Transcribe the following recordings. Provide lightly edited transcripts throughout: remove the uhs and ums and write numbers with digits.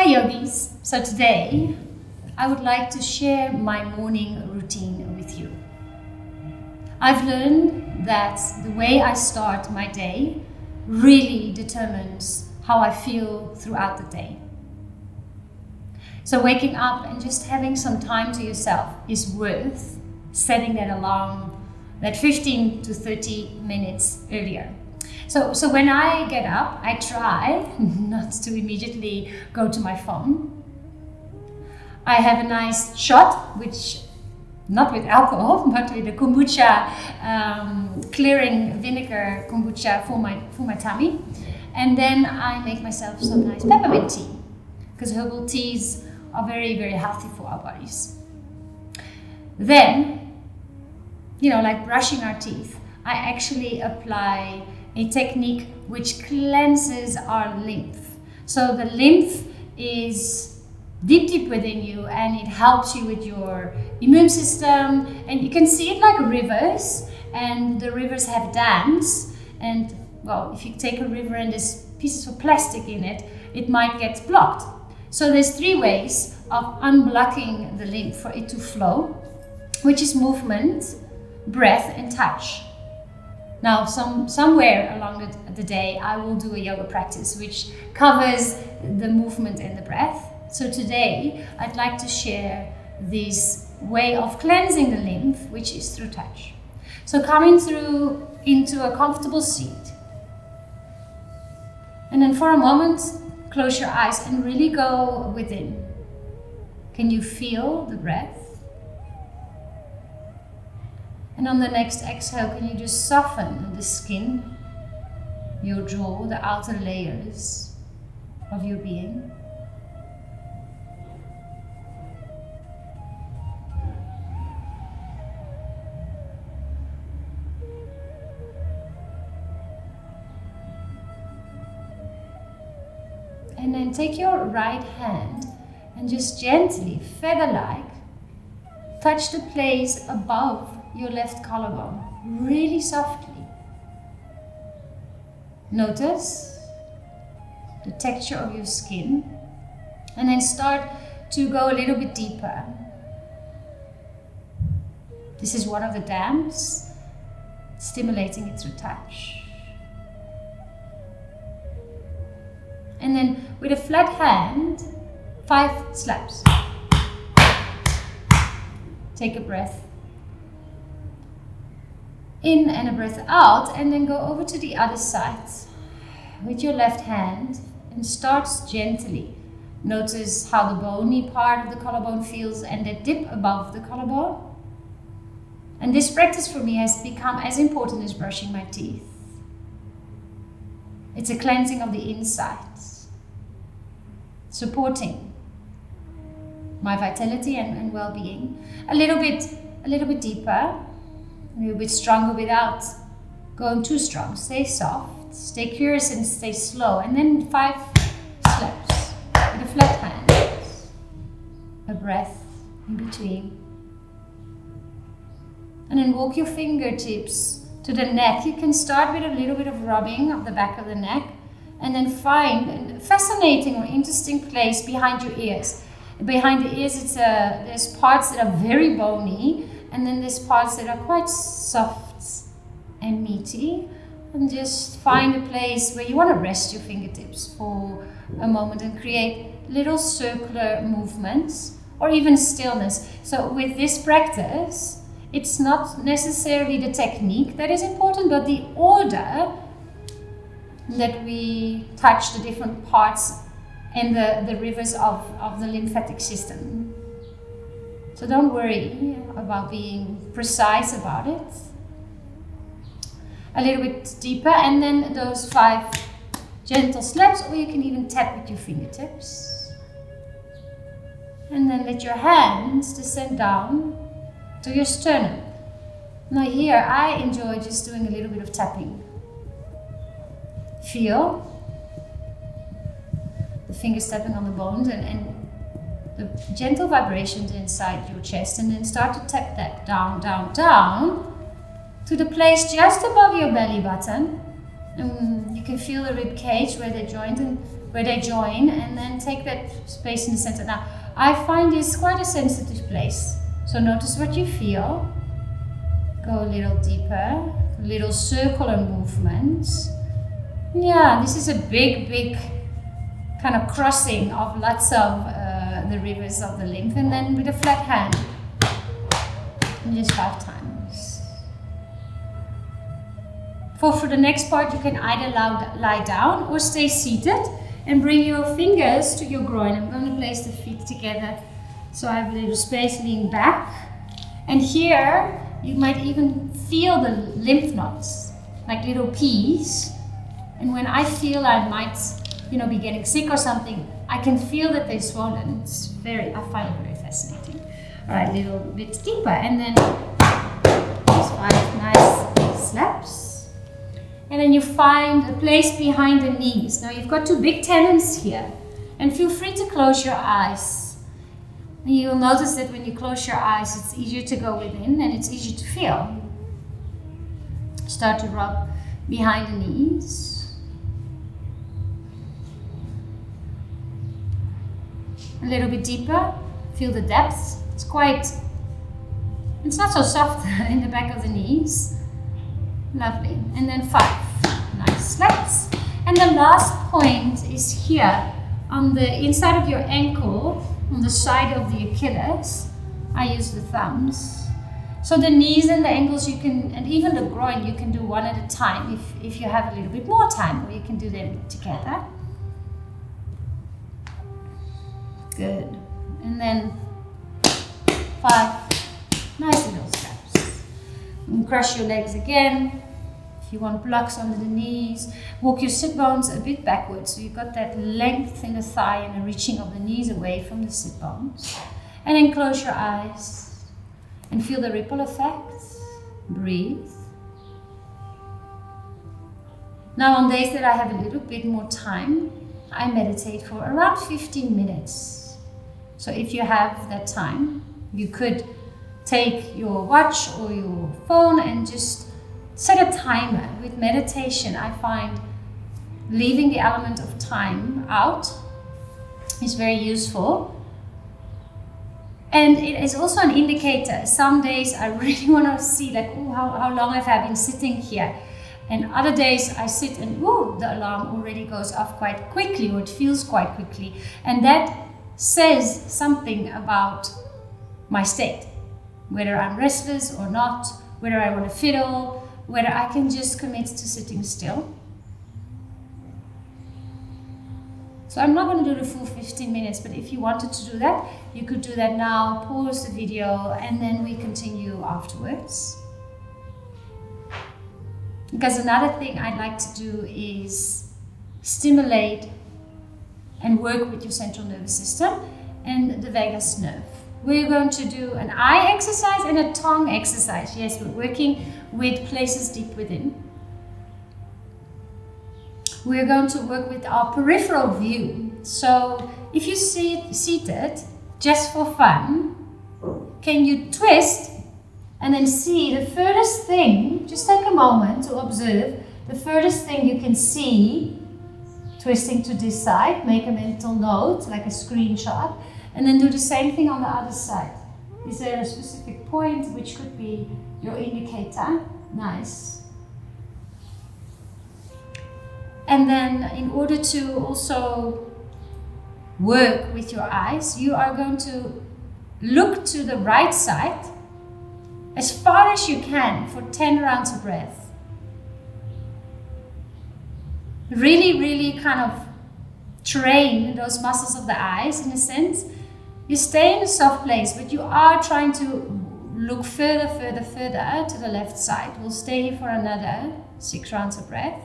Hi yogis! So today I would like to share my morning routine with you. I've learned that the way I start my day really determines how I feel throughout the day. So waking up and just having some time to yourself is worth setting that alarm that 15 to 30 minutes earlier. So when I get up, I try not to immediately go to my phone. I have a nice shot, which not with alcohol, but with a kombucha, clearing vinegar kombucha for my tummy. And then I make myself some nice peppermint tea, because herbal teas are very, very healthy for our bodies. Then, like brushing our teeth, I actually apply a technique which cleanses our lymph. So the lymph is deep within you, and it helps you with your immune system. And you can see it like rivers, and the rivers have dams. And well, if you take a river and there's pieces of plastic in it, it might get blocked. So there's 3 ways of unblocking the lymph for it to flow, which is movement, breath, and touch. Now, somewhere along the day, I will do a yoga practice which covers the movement and the breath. So today, I'd like to share this way of cleansing the lymph, which is through touch. So coming through into a comfortable seat. And then for a moment, close your eyes and really go within. Can you feel the breath? And on the next exhale, can you just soften the skin, your jaw, the outer layers of your being? And then take your right hand and just gently, feather-like, touch the place above your left collarbone, really softly. Notice the texture of your skin, and then start to go a little bit deeper. This is one of the dams, stimulating it through touch. And then with a flat hand, 5 slaps. Take a breath in and a breath out, and then go over to the other side with your left hand and start gently. Notice how the bony part of the collarbone feels and the dip above the collarbone. And this practice for me has become as important as brushing my teeth. It's a cleansing of the insides, supporting my vitality and well-being. A little bit deeper, a little bit stronger without going too strong. Stay soft, stay curious, and stay slow. And then 5 slaps with a flat hand. A breath in between. And then walk your fingertips to the neck. You can start with a little bit of rubbing of the back of the neck, and then find a fascinating or interesting place behind your ears. Behind the ears, there's parts that are very bony, and then there's parts that are quite soft and meaty. And just find a place where you want to rest your fingertips for a moment and create little circular movements or even stillness. So with this practice, it's not necessarily the technique that is important, but the order that we touch the different parts and the rivers of the lymphatic system. So don't worry about being precise about it. A little bit deeper, and then those 5 gentle slaps, or you can even tap with your fingertips. And then let your hands descend down to your sternum. Now here, I enjoy just doing a little bit of tapping. Feel the fingers tapping on the bones and the gentle vibrations inside your chest, and then start to tap that down to the place just above your belly button. And you can feel the rib cage where they join, and where they join, and then take that space in the center. Now, I find this quite a sensitive place. So notice what you feel. Go a little deeper, little circular movements. Yeah, this is a big kind of crossing of lots of the rivers of the lymph, and then with a flat hand, and just 5 times. For the next part, you can either lie down or stay seated and bring your fingers to your groin. I'm going to place the feet together so I have a little space, lean back. And here, you might even feel the lymph nodes, like little peas. And when I feel I might, be getting sick or something, I can feel that they're swollen. I find it very fascinating. All right, a little bit deeper, and then just 5 nice slaps. And then you find a place behind the knees. Now you've got 2 big tendons here, and feel free to close your eyes. And you'll notice that when you close your eyes, it's easier to go within and it's easier to feel. Start to rub behind the knees. A little bit deeper, feel the depth. It's not so soft in the back of the knees. Lovely. And then 5 nice slaps. And the last point is here on the inside of your ankle, on the side of the Achilles. I use the thumbs. So the knees and the ankles you can, and even the groin, you can do one at a time if you have a little bit more time, or you can do them together. Good. And then 5 nice little steps. And cross your legs again. If you want blocks under the knees, walk your sit bones a bit backwards. So you've got that length in the thigh and a reaching of the knees away from the sit bones. And then close your eyes and feel the ripple effect. Breathe. Now on days that I have a little bit more time, I meditate for around 15 minutes. So if you have that time, you could take your watch or your phone and just set a timer. With meditation, I find leaving the element of time out is very useful. And it is also an indicator. Some days I really want to see how long have I been sitting here. And other days I sit and the alarm already goes off quite quickly, or it feels quite quickly. And that says something about my state, whether I'm restless or not, whether I want to fiddle, whether I can just commit to sitting still. So I'm not going to do the full 15 minutes, but if you wanted to do that, you could do that now, pause the video, and then we continue afterwards. Because another thing I'd like to do is stimulate and work with your central nervous system and the vagus nerve. We're going to do an eye exercise and a tongue exercise. Yes, we're working with places deep within. We're going to work with our peripheral view. So if you sit seated, just for fun, can you twist and then see the furthest thing? Just take a moment to observe the furthest thing you can see. Twisting to this side, make a mental note, like a screenshot, and then do the same thing on the other side. Is there a specific point which could be your indicator? Nice. And then in order to also work with your eyes, you are going to look to the right side as far as you can for 10 rounds of breath. Really kind of train those muscles of the eyes in a sense. You stay in a soft place, but you are trying to look further to the left side. We'll stay here for another 6 rounds of breath.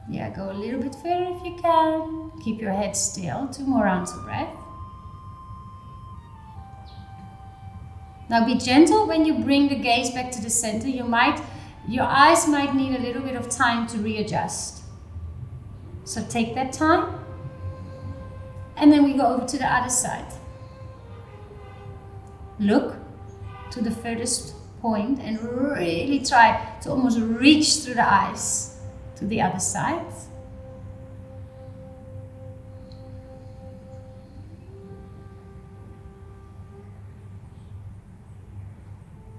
Yeah, go a little bit further if you can. Keep your head still. 2 more rounds of breath. Now be gentle when you bring the gaze back to the center. Your eyes might need a little bit of time to readjust. So take that time. And then we go over to the other side. Look to the furthest point and really try to almost reach through the eyes to the other side.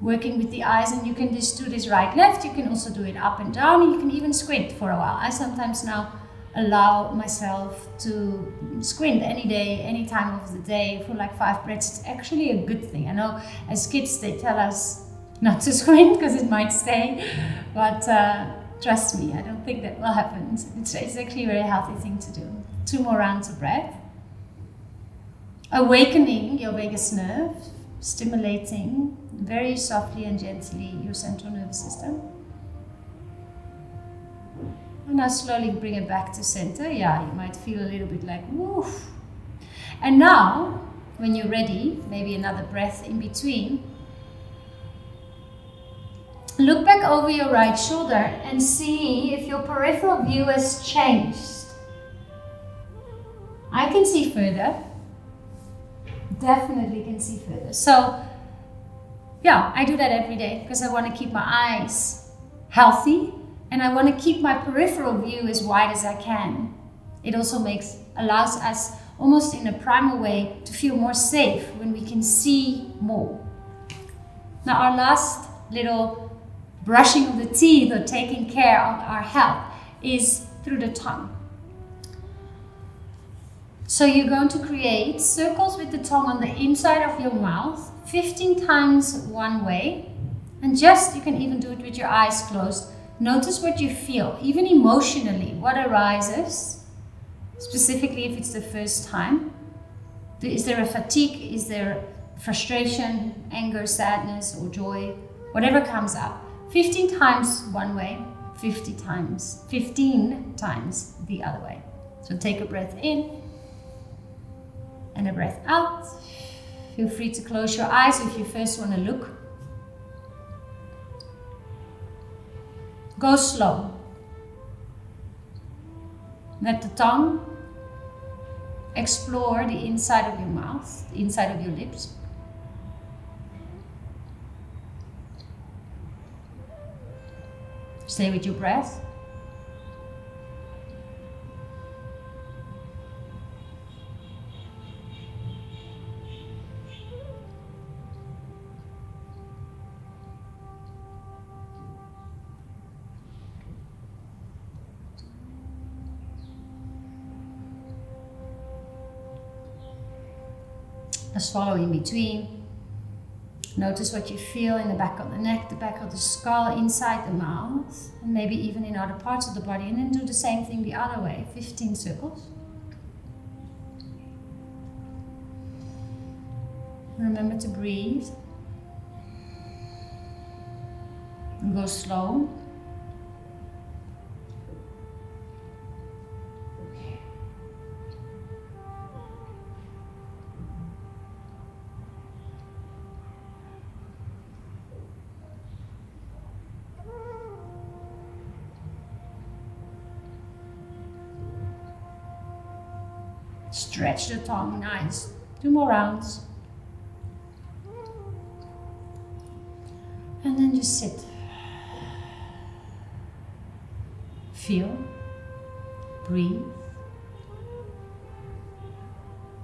Working with the eyes, and you can just do this right, left. You can also do it up and down. You can even squint for a while. I sometimes now allow myself to squint any day, any time of the day for like 5 breaths. It's actually a good thing. I know as kids they tell us not to squint because it might stay, but trust me, I don't think that will happen. It's actually a very healthy thing to do. 2 more rounds of breath. Awakening your vagus nerve, stimulating very softly and gently your central nervous system. And now slowly bring it back to center. Yeah, you might feel a little bit like woof. And now, when you're ready, maybe another breath in between, look back over your right shoulder and see if your peripheral view has changed. I can see further. Definitely can see further. So, yeah, I do that every day because I want to keep my eyes healthy and I want to keep my peripheral view as wide as I can. It also allows us almost in a primal way to feel more safe when we can see more. Now, our last little brushing of the teeth or taking care of our health is through the tongue. So you're going to create circles with the tongue on the inside of your mouth 15 times one way, and you can even do it with your eyes closed. Notice what you feel, even emotionally, what arises, specifically if it's the first time. Is there a fatigue? Is there frustration, anger, sadness, or joy? Whatever comes up. 15 times one way, 15 times the other way. So take a breath in and a breath out. Feel free to close your eyes if you first want to look. Go slow. Let the tongue explore the inside of your mouth, the inside of your lips. Stay with your breath. Swallow in between. Notice what you feel in the back of the neck, the back of the skull, inside the mouth, and maybe even in other parts of the body. And then do the same thing the other way, 15 circles. Remember to breathe. And go slow. Stretch the tongue, nice. 2 more rounds. And then just sit. Feel. Breathe.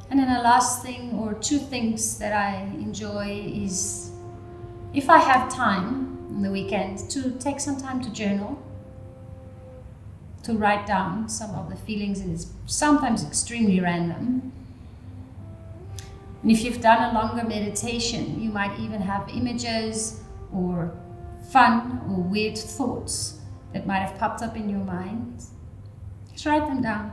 And then the last thing or 2 things that I enjoy is, if I have time on the weekend, to take some time to journal. To write down some of the feelings, and it's sometimes extremely random. And if you've done a longer meditation, you might even have images or fun or weird thoughts that might have popped up in your mind. Just write them down.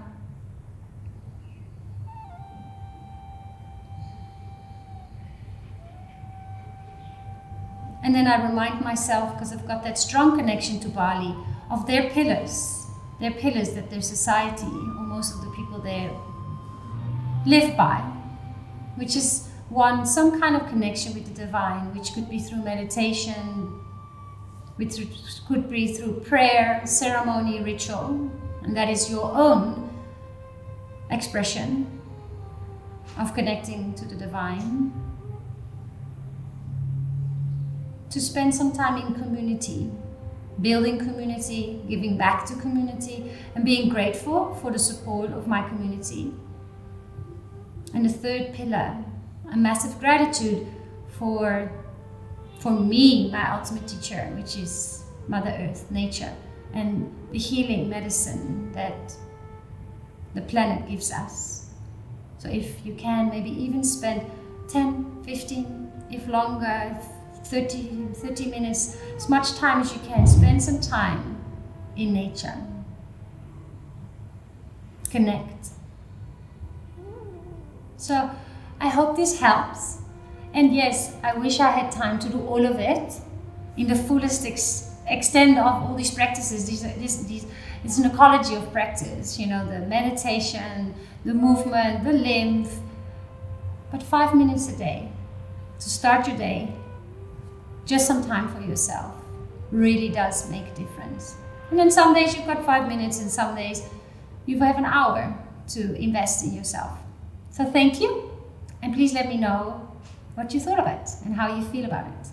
And then I remind myself, because I've got that strong connection to Bali, of their pillars. Their pillars that their society, or most of the people there, live by, which is some kind of connection with the divine, which could be through meditation, which could be through prayer, ceremony, ritual, and that is your own expression. of connecting to the divine, to spend some time in community, building community, giving back to community, and being grateful for the support of my community. And the third pillar, a massive gratitude for me, my ultimate teacher, which is Mother Earth, nature, and the healing medicine that the planet gives us. So if you can, maybe even spend 10, 15, if longer, 30 minutes, as much time as you can, spend some time in nature. Connect. So I hope this helps. And yes, I wish I had time to do all of it in the fullest extent of all these practices. It's an ecology of practice, the meditation, the movement, the lymph. But 5 minutes a day to start your day, just some time for yourself, really does make a difference. And then some days you've got 5 minutes, and some days you have an hour to invest in yourself. So thank you, and please let me know what you thought of it and how you feel about it.